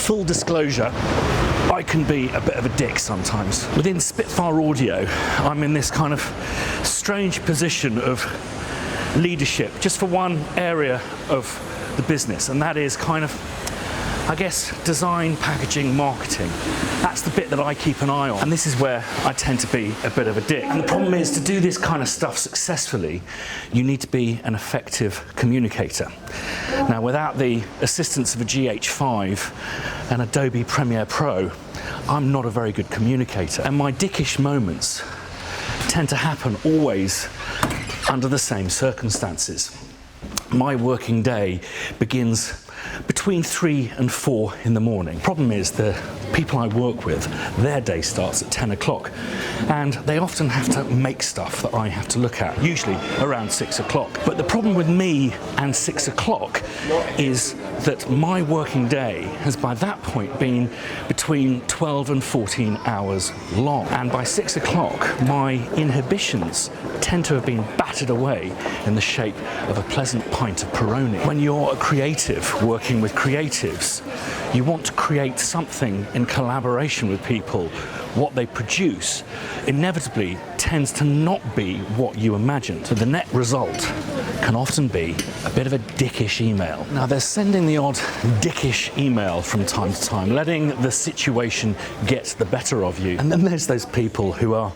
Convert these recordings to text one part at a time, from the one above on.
full disclosure, I can be a bit of a dick sometimes. Within Spitfire Audio, I'm in this kind of strange position of leadership just for one area of the business, and that is kind of, I guess, design, packaging, marketing. That's the bit that I keep an eye on, and this is where I tend to be a bit of a dick. And the problem is, to do this kind of stuff successfully, you need to be an effective communicator. Now, without the assistance of a GH5 and Adobe Premiere Pro, I'm not a very good communicator, and my dickish moments tend to happen always under the same circumstances. My working day begins between 3 and 4 in the morning. Problem is, the people I work with, their day starts at 10 o'clock, and they often have to make stuff that I have to look at, usually around 6 o'clock. But the problem with me and 6 o'clock is that my working day has by that point been between 12 and 14 hours long, and by 6 o'clock my inhibitions tend to have been battered away in the shape of a pleasant pint of Peroni. When you're a creative working with creatives, you want to create something in collaboration with people. What they produce inevitably tends to not be what you imagined. So the net result can often be a bit of a dickish email. Now, they're sending the odd dickish email from time to time, letting the situation get the better of you. And then there's those people who are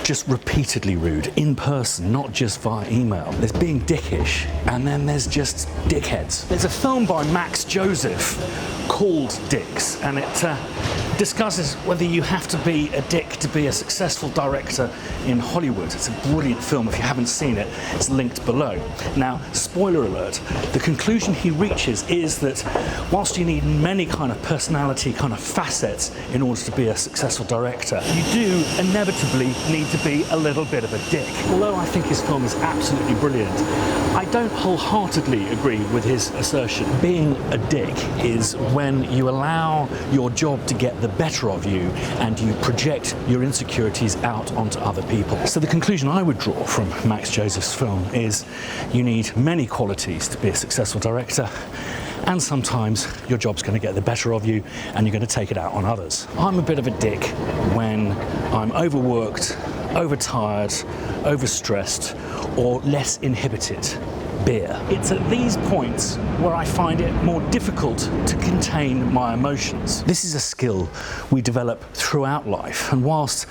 just repeatedly rude, in person, not just via email. There's being dickish, and then there's just dickheads. There's a film by Max Joseph called Dicks, and it discusses whether you have to be a dick to be a successful director in Hollywood. It's a brilliant film. If you haven't seen it, it's linked below. Now, spoiler alert, the conclusion he reaches is that whilst you need many kind of personality kind of facets in order to be a successful director, you do inevitably need to be a little bit of a dick. Although I think his film is absolutely brilliant, I don't wholeheartedly agree with his assertion. Being a dick is when you allow your job to get the better of you and you project your insecurities out onto other people. So the conclusion I would draw from Max Joseph's film is you need many qualities to be a successful director, and sometimes your job's going to get the better of you and you're going to take it out on others. I'm a bit of a dick when I'm overworked, overtired, overstressed, or less inhibited. Beer. It's at these points where I find it more difficult to contain my emotions. This is a skill we develop throughout life, and whilst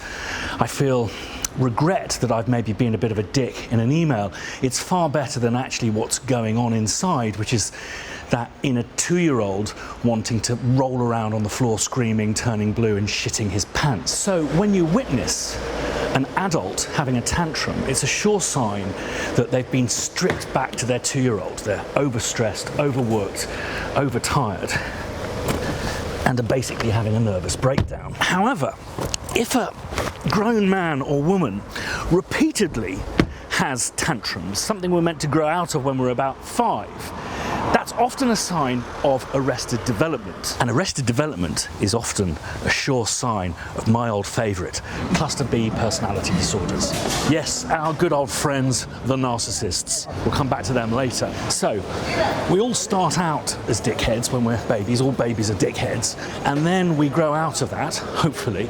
I feel regret that I've maybe been a bit of a dick in an email, it's far better than actually what's going on inside, which is that inner 2-year-old wanting to roll around on the floor screaming, turning blue and shitting his pants. So when you witness an adult having a tantrum, it's a sure sign that they've been stripped back to their 2-year-old. They're overstressed, overworked, overtired, and are basically having a nervous breakdown. However, if a grown man or woman repeatedly has tantrums, something we're meant to grow out of when we're about 5, that's often a sign of arrested development. And arrested development is often a sure sign of my old favourite, cluster B personality disorders. Yes, our good old friends, the narcissists. We'll come back to them later. So, we all start out as dickheads when we're babies. All babies are dickheads. And then we grow out of that, hopefully.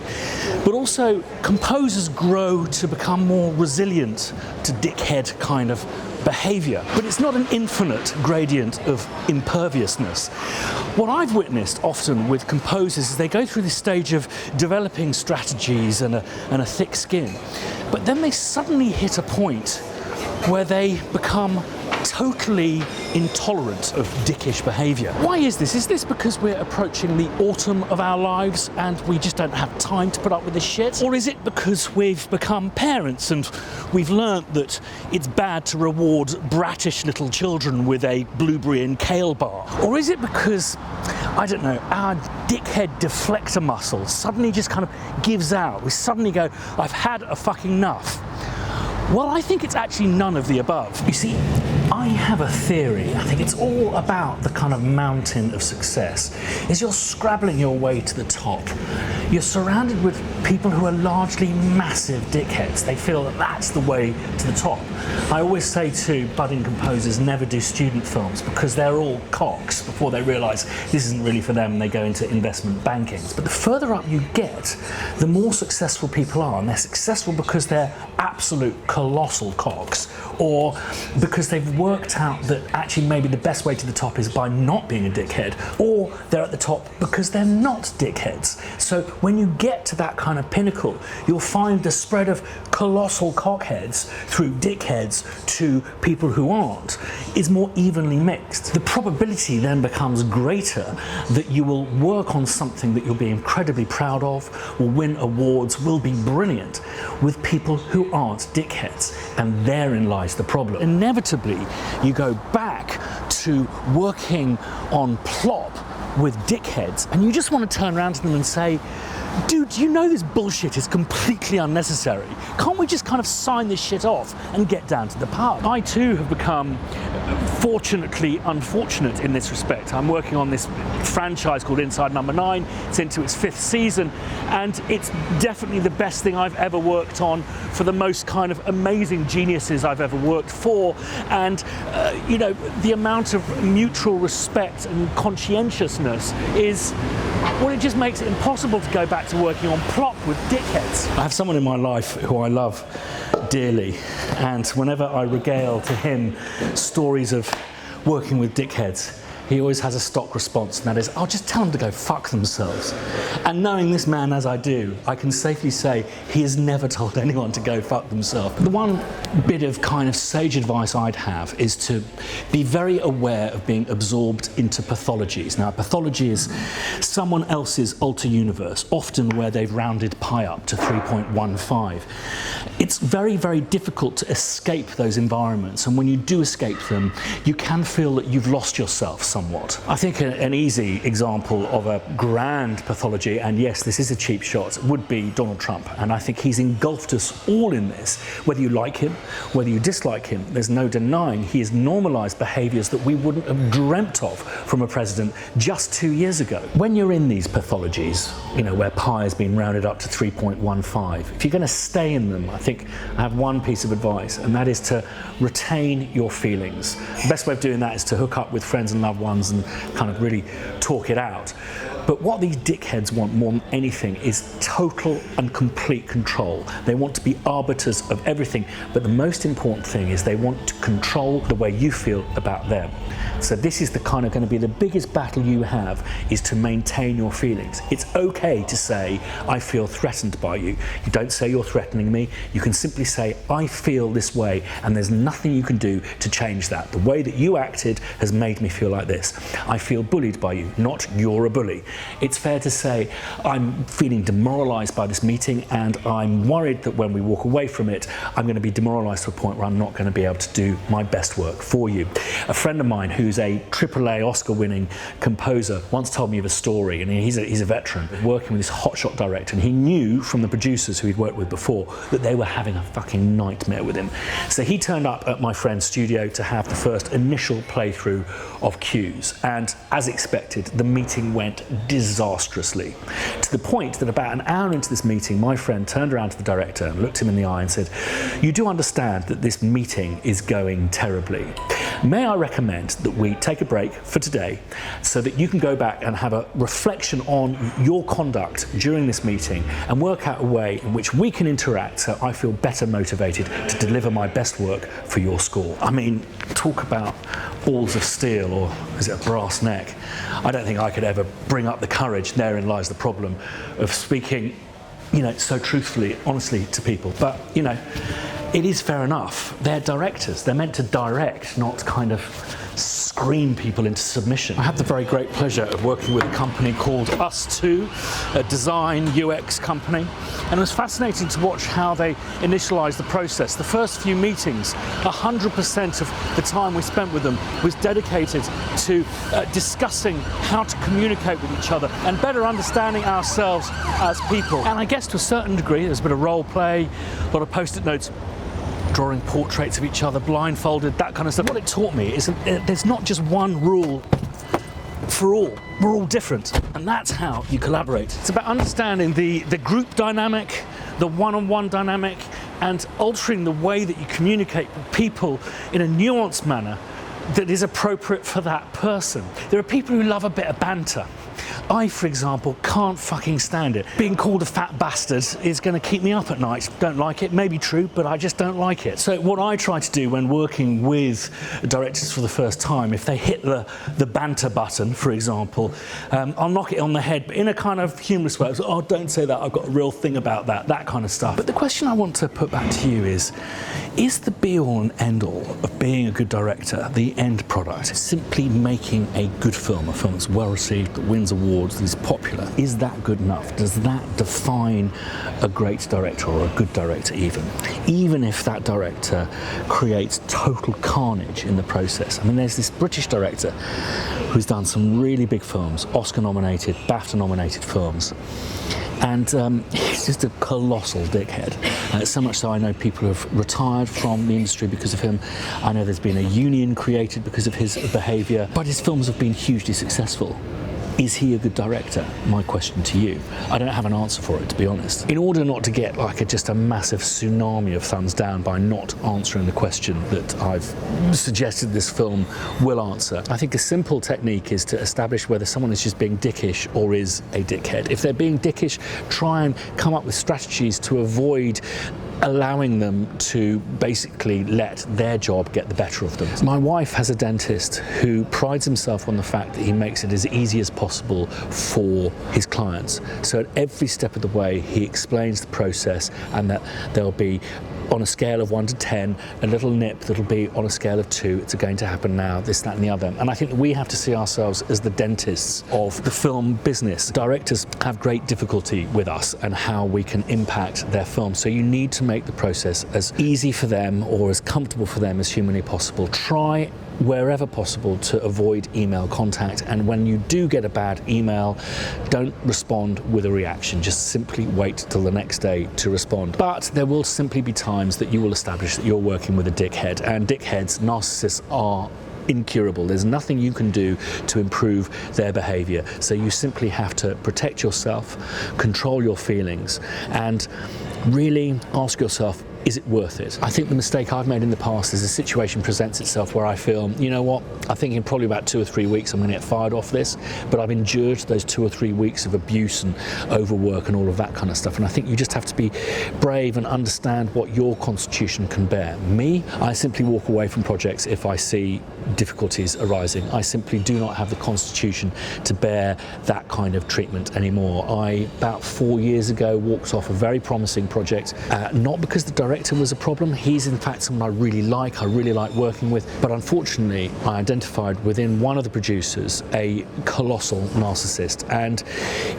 But also, composers grow to become more resilient to dickhead kind of behaviour. But it's not an infinite gradient of imperviousness. What I've witnessed often with composers is they go through this stage of developing strategies and a thick skin, but then they suddenly hit a point where they become totally intolerant of dickish behaviour. Why is this? Is this because we're approaching the autumn of our lives and we just don't have time to put up with this shit? Or is it because we've become parents and we've learnt that it's bad to reward brattish little children with a blueberry and kale bar? Or is it because, I don't know, our dickhead deflector muscle suddenly just kind of gives out? We suddenly go, I've had a fucking enough. Well, I think it's actually none of the above. You see, I have a theory. I think it's all about the kind of mountain of success. Is you're scrabbling your way to the top. You're surrounded with people who are largely massive dickheads. They feel that that's the way to the top. I always say to budding composers, never do student films, because they're all cocks before they realise this isn't really for them and they go into investment banking. But the further up you get, the more successful people are, and they're successful because they're absolute colossal cocks, or because they've worked out that actually maybe the best way to the top is by not being a dickhead, or they're at the top because they're not dickheads. So when you get to that kind of pinnacle, you'll find the spread of colossal cockheads through dickheads to people who aren't is more evenly mixed. The probability then becomes greater that you will work on something that you'll be incredibly proud of, will win awards, will be brilliant, with people who aren't dickheads, and therein lies the problem. Inevitably, you go back to working on plop with dickheads, and you just want to turn around to them and say, dude, you know this bullshit is completely unnecessary. Can't we just kind of sign this shit off and get down to the pub? I too have become fortunately unfortunate in this respect. I'm working on this franchise called Inside Number 9. It's into its 5th season, and it's definitely the best thing I've ever worked on for the most kind of amazing geniuses I've ever worked for. And you know, the amount of mutual respect and conscientiousness is, well, it just makes it impossible to go back to working on plop with dickheads. I have someone in my life who I love dearly, and whenever I regale to him stories of working with dickheads, he always has a stock response, and that is, I'll just tell them to go fuck themselves. And knowing this man as I do, I can safely say he has never told anyone to go fuck themselves. The one bit of kind of sage advice I'd have is to be very aware of being absorbed into pathologies. Now, pathology is someone else's alter universe, often where they've rounded pi up to 3.15. It's very, very difficult to escape those environments, and when you do escape them, you can feel that you've lost yourself somewhat. I think an easy example of a grand pathology, and yes, this is a cheap shot, would be Donald Trump. And I think he's engulfed us all in this. Whether you like him, whether you dislike him, there's no denying he has normalised behaviours that we wouldn't have dreamt of from a president just 2 years ago. When you're in these pathologies, you know, where pi has been rounded up to 3.15, if you're going to stay in them, I think I have one piece of advice, and that is to retain your feelings. The best way of doing that is to hook up with friends and loved ones and kind of really talk it out. But what these dickheads want more than anything is total and complete control. They want to be arbiters of everything, but the most important thing is they want to control the way you feel about them. So this is the kind of going to be the biggest battle you have, is to maintain your feelings. It's okay to say, I feel threatened by you. You don't say you're threatening me. You can simply say, I feel this way, and there's nothing you can do to change that. The way that you acted has made me feel like this. I feel bullied by you, not you're a bully. It's fair to say, I'm feeling demoralised by this meeting, and I'm worried that when we walk away from it, I'm going to be demoralised to a point where I'm not going to be able to do my best work for you. A friend of mine who's a AAA Oscar-winning composer once told me of a story, and he's a veteran, working with this hotshot director, and he knew from the producers who he'd worked with before that they were having a fucking nightmare with him. So he turned up at my friend's studio to have the first initial playthrough of cues, and as expected, the meeting went disastrously, to the point that about an hour into this meeting, my friend turned around to the director and looked him in the eye and said, you do understand that this meeting is going terribly. May I recommend that we take a break for today so that you can go back and have a reflection on your conduct during this meeting and work out a way in which we can interact so I feel better motivated to deliver my best work for your score. I mean, talk about balls of steel, or is it a brass neck? I don't think I could ever bring up the courage, therein lies the problem, of speaking, you know, so truthfully, honestly to people. But, you know, it is fair enough. They're directors. They're meant to direct, not kind of scream people into submission. I have the very great pleasure of working with a company called Us2, a design UX company, and it was fascinating to watch how they initialized the process. The first few meetings, 100% of the time we spent with them was dedicated to discussing how to communicate with each other and better understanding ourselves as people. And I guess to a certain degree, there's a bit of role play, a lot of post-it notes. drawing portraits of each other blindfolded, that kind of stuff. What it taught me is that there's not just one rule for all. We're all different, and that's how you collaborate. It's about understanding the group dynamic, the one-on-one dynamic, and altering the way that you communicate with people in a nuanced manner that is appropriate for that person. There are people who love a bit of banter. I, for example, can't fucking stand it. Being called a fat bastard is going to keep me up at night. Don't like it. Maybe true, but I just don't like it. So what I try to do when working with directors for the first time, if they hit the banter button, for example, I'll knock it on the head, but in a kind of humorous way. Oh, don't say that. I've got a real thing about that kind of stuff. But the question I want to put back to you is the be-all and end-all of being a good director, the end product, simply making a good film, a film that's well received, that wins awards, that is popular? Is that good enough? Does that define a great director or a good director even if that director creates total carnage in the process? I mean, there's this British director who's done some really big films, Oscar-nominated, BAFTA-nominated films, and he's just a colossal dickhead. So much so I know people have retired from the industry because of him. I know there's been a union created because of his behaviour, but his films have been hugely successful. Is he a good director? My question to you. I don't have an answer for it, to be honest. In order not to get like just a massive tsunami of thumbs down by not answering the question that I've suggested this film will answer, I think a simple technique is to establish whether someone is just being dickish or is a dickhead. If they're being dickish, try and come up with strategies to avoid allowing them to basically let their job get the better of them. My wife has a dentist who prides himself on the fact that he makes it as easy as possible for his clients. So at every step of the way, he explains the process, and that there'll be, on a scale of 1 to 10, a little nip that'll be on a scale of 2, it's going to happen now, this, that and the other. And I think that we have to see ourselves as the dentists of the film business. Directors have great difficulty with us and how we can impact their film. So you need to make the process as easy for them or as comfortable for them as humanly possible. Try wherever possible to avoid email contact, and when you do get a bad email, don't respond with a reaction. Just simply wait till the next day to respond. But there will simply be times that you will establish that you're working with a dickhead, and dickheads, narcissists, are incurable. There's nothing you can do to improve their behavior. So you simply have to protect yourself, control your feelings, and really ask yourself, is it worth it? I think the mistake I've made in the past is a situation presents itself where I feel, you know what, I think in probably about 2 or 3 weeks I'm going to get fired off this, but I've endured those 2 or 3 weeks of abuse and overwork and all of that kind of stuff, and I think you just have to be brave and understand what your constitution can bear. Me, I simply walk away from projects if I see difficulties arising. I simply do not have the constitution to bear that kind of treatment anymore. About 4 years ago, walked off a very promising project, not because the director was a problem. He's in fact someone I really like working with, but unfortunately I identified within one of the producers a colossal narcissist, and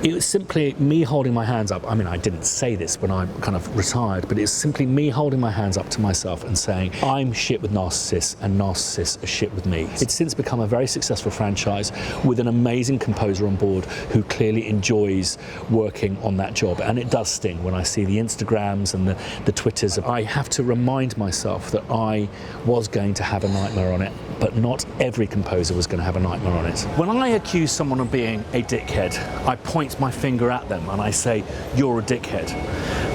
it was simply me holding my hands up. I mean, I didn't say this when I kind of retired, but it's simply me holding my hands up to myself and saying, I'm shit with narcissists and narcissists are shit with me. It's since become a very successful franchise with an amazing composer on board who clearly enjoys working on that job, and it does sting when I see the Instagrams and the Twitters. I have to remind myself that I was going to have a nightmare on it, but not every composer was going to have a nightmare on it. When I accuse someone of being a dickhead, I point my finger at them and I say, you're a dickhead.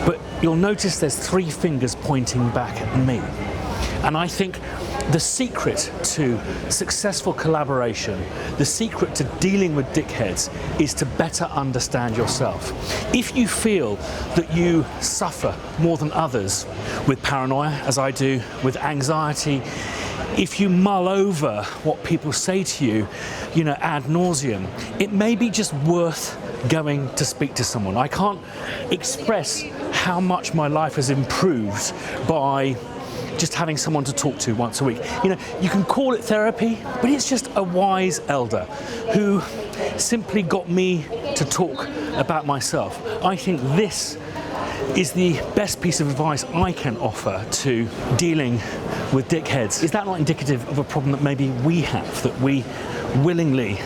But you'll notice there's 3 fingers pointing back at me. And I think the secret to successful collaboration, the secret to dealing with dickheads, is to better understand yourself. If you feel that you suffer more than others with paranoia, as I do, with anxiety, if you mull over what people say to you, ad nauseum, it may be just worth going to speak to someone. I can't express how much my life has improved by just having someone to talk to once a week. You can call it therapy, but it's just a wise elder who simply got me to talk about myself. I think this is the best piece of advice I can offer to dealing with dickheads. Is that not indicative of a problem that maybe we have, that we willingly,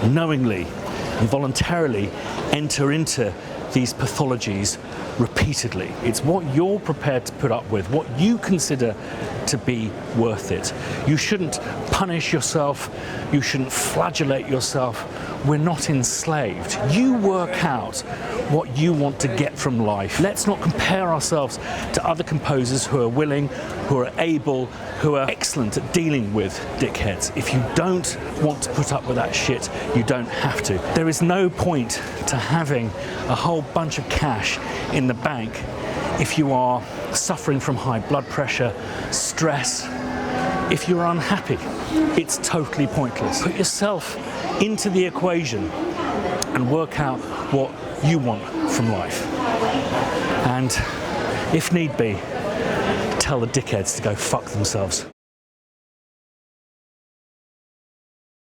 knowingly, and voluntarily enter into these pathologies repeatedly. It's what you're prepared to put up with, what you consider to be worth it. You shouldn't punish yourself, you shouldn't flagellate yourself. We're not enslaved. You work out what you want to get from life. Let's not compare ourselves to other composers who are willing, who are able, who are excellent at dealing with dickheads. If you don't want to put up with that shit, you don't have to. There is no point to having a whole bunch of cash in the bank if you are suffering from high blood pressure, stress, if you're unhappy. It's totally pointless. Put yourself into the equation and work out what you want from life. And if need be, tell the dickheads to go fuck themselves.